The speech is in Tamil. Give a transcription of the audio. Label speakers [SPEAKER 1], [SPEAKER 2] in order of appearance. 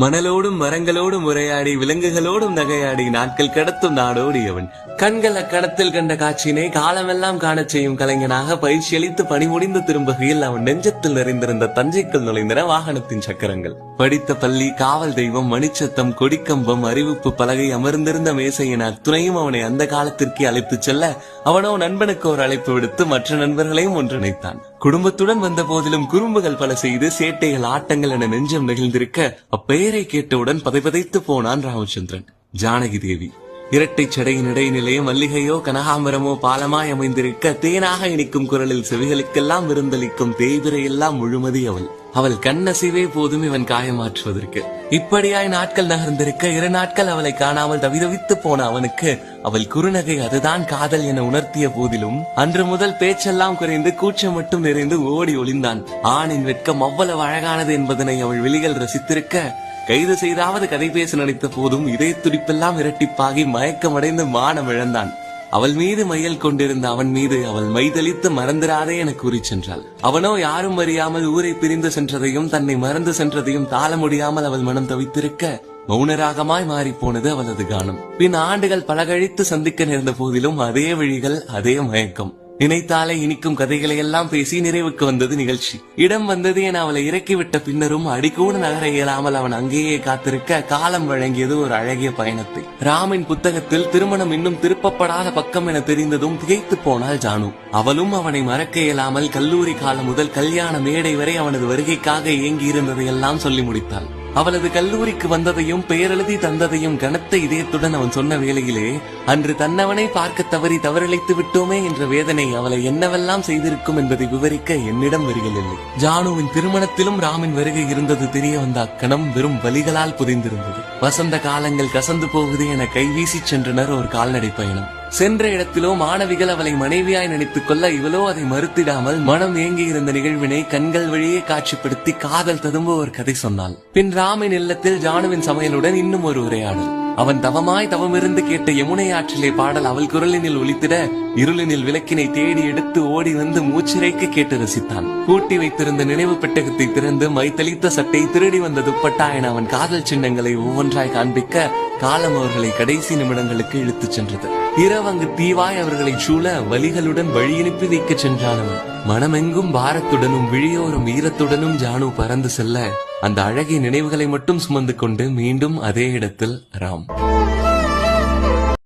[SPEAKER 1] மணலோடும் மரங்களோடும் உரையாடி விலங்குகளோடும் நகையாடி நாட்கள் கடத்தும் நாடோடியவன். கண்கள் அக்கணத்தில் கண்ட காட்சியினை காலமெல்லாம் காணச் செய்யும் கலைஞனாக பயிற்சியளித்து பணி முடிந்து திரும்புகையில் அவன் நெஞ்சத்தில் நிறைந்திருந்த தஞ்சைக்குள் நுழைந்தன வாகனத்தின் சக்கரங்கள். படித்த பள்ளி, காவல் தெய்வம், மணிச்சத்தம், கொடிக்கம்பம், அறிவிப்பு பலகை, அமர்ந்திருந்த மேசை என அத்துணையும் அவனை அந்த காலத்திற்கே அழைத்துச் செல்ல அவனோ நண்பனுக்கு ஒரு அழைப்பு விடுத்து மற்ற நண்பர்களையும் ஒன்றிணைத்தான். குடும்பத்துடன் வந்த போதிலும் குறும்புகள் பல செய்து சேட்டைகள், ஆட்டங்கள் என நெஞ்சம் நெகிழ்ந்திருக்க அப்பெயரை கேட்டவுடன் பதைபதைத்து போனான் ராமச்சந்திரன். ஜானகி தேவி இரட்டை சடையின் இடைநிலைய மல்லிகையோ கனகாம்பரமோ பாலமாய் அமைந்திருக்க தேனாக இனிக்கும் குரலில் செவிகளுக்கெல்லாம் விருந்தளிக்கும் தேய்பிரையெல்லாம் முழுமதி அவள். அவள் கண்ணசைவே போதும் இவன் காயமாற்றுவதற்கு. இப்படியாய் நாட்கள் நகர்ந்திருக்க 2 நாட்கள் அவளை காணாமல் தவிதவித்து போன அவனுக்கு அவள் குறுநகை அதுதான் காதல் என உணர்த்திய போதிலும் அன்று முதல் பேச்செல்லாம் குறைந்து கூச்சம் மட்டும் நிறைந்து ஓடி ஒளிந்தான். ஆணின் வெட்கம் அவ்வளவு அழகானது என்பதனை அவள் விழிகள் ரசித்திருக்க கைது செய்தாவது கதை பேச நினைத்த போதும் இதய துடிப்பெல்லாம் இரட்டிப்பாகி மயக்கமடைந்து மானம் இழந்தான். அவள் மீது மையல் கொண்டிருந்த அவன் மீது அவள் மைதளித்து மறந்திராதே என கூறி சென்றாள். அவனோ யாரும் அறியாமல் ஊரை பிரிந்து சென்றதையும் தன்னை மறந்து சென்றதையும் தாள முடியாமல் அவள் மனம் தவித்திருக்க மௌனராகமாய் மாறி போனது அவளது கானம். பின் ஆண்டுகள் பல கழித்து சந்திக்க நேர்ந்த போதிலும் அதே விழிகள், அதே மயக்கம். நினைத்தாலே இனிக்கும் கதைகளை எல்லாம் பேசி நிறைவுக்கு வந்தது நிகழ்ச்சி. இடம் வந்தது என அவளை இறக்கிவிட்ட பின்னரும் அடிக்கூட நகர இயலாமல் அவன் அங்கேயே காத்திருக்க காலம் வழங்கியது ஒரு அழகிய பயணத்தை. ராமின் புத்தகத்தில் திருமணம் இன்னும் திருப்பப்படாத பக்கம் என தெரிந்ததும் திகைத்து போனாள் ஜானு. அவளும் அவனை மறக்க இயலாமல் கல்லூரி காலம் முதல் கல்யாண மேடை வரை அவனது வருகைக்காக ஏங்கி இருந்ததையெல்லாம் சொல்லி முடித்தாள். அவளது கல்லூரிக்கு வந்ததையும் பெயரெழுதி தந்ததையும் கனத்த இதயத்துடன் அவன் சொன்ன வேளையிலே அன்று தன்னவனை பார்க்க தவறி தவறிழைத்து விட்டோமே என்ற வேதனை அவளை என்னவெல்லாம் செய்திருக்கும் என்பதை விவரிக்க என்னிடம் வருகிறதில்லை. ஜானுவின் திருமணத்திலும் ராமின் வருகை இருந்தது தெரிய வந்த அக்கணம் வெறும் வலிகளால் புதிந்திருந்தது. வசந்த காலங்கள் கசந்து போகுது என கைவீசி சென்றனர் ஒரு கால்நடை பயணம். சென்ற இடத்திலோ மாணவிகள் அவளை மனைவியாய் நினைத்துக் கொள்ள இவளோ அதை மறுத்திடாமல் மனம் ஏங்கி இருந்த நிகழ்வினை கண்கள் வழியே காட்சிப்படுத்தி காதல் ததும்ப ஒரு கதை சொன்னாள். பின் ராமின் இல்லத்தில் ஜானுவின் சமையலுடன் இன்னும் ஒரு உரையாடல். அவன் தவமாய் தவமிருந்து கேட்ட யமுனை ஆற்றிலே பாடல் அவள் குரலினில் ஒலித்திட இருளினில் விளக்கினை தேடி எடுத்து ஓடி வந்து மூச்சிறைக்கு கேட்டு ரசித்தான். பூட்டி வைத்திருந்த நினைவு பெட்டகத்தை திறந்து மைத்தளித்த சட்டை, திருடி வந்த துப்பட்டா என அவன் காதல் சின்னங்களை ஒவ்வொன்றாய் காண்பிக்க காலம் அவர்களை கடைசி நிமிடங்களுக்கு இழுத்துச் சென்றது. இரவங்கு தீவாய் அவர்களை சூழ வலிகளுடன் வழியனுப்பி வைக்க சென்றானவன். மனமெங்கும் பாரத்துடனும் விழியோரும் ஈரத்துடனும் ஜானு பறந்து செல்ல அந்த அழகிய நினைவுகளை மட்டும் சுமந்து கொண்டு மீண்டும் அதே இடத்தில் ராம்.